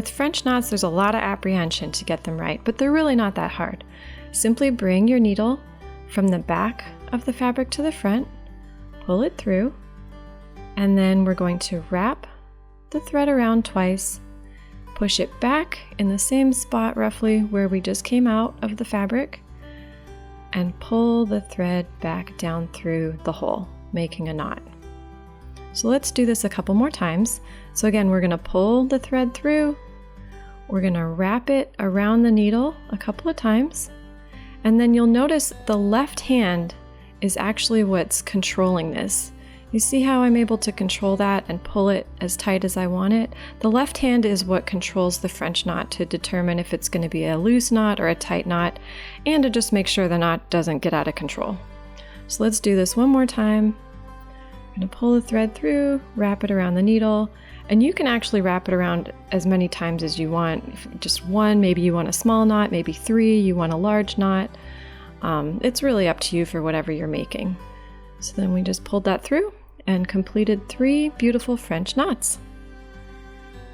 with French knots, there's a lot of apprehension to get them right, but they're really not that hard. Simply bring your needle from the back of the fabric to the front, pull it through, and then we're going to wrap the thread around twice, push it back in the same spot roughly where we just came out of the fabric, and pull the thread back down through the hole, making a knot. So let's do this a couple more times. So again, we're going to pull the thread through, we're going to wrap it around the needle a couple of times, and then you'll notice the left hand is actually what's controlling this. You see how I'm able to control that and pull it as tight as I want it? The left hand is what controls the French knot to determine if it's going to be a loose knot or a tight knot, and to just make sure the knot doesn't get out of control. So let's do this one more time. I'm going to pull the thread through, wrap it around the needle, and you can actually wrap it around as many times as you want. Just one, maybe you want a small knot, maybe three, you want a large knot. It's really up to you for whatever you're making. So then we just pulled that through and completed 3 beautiful French knots.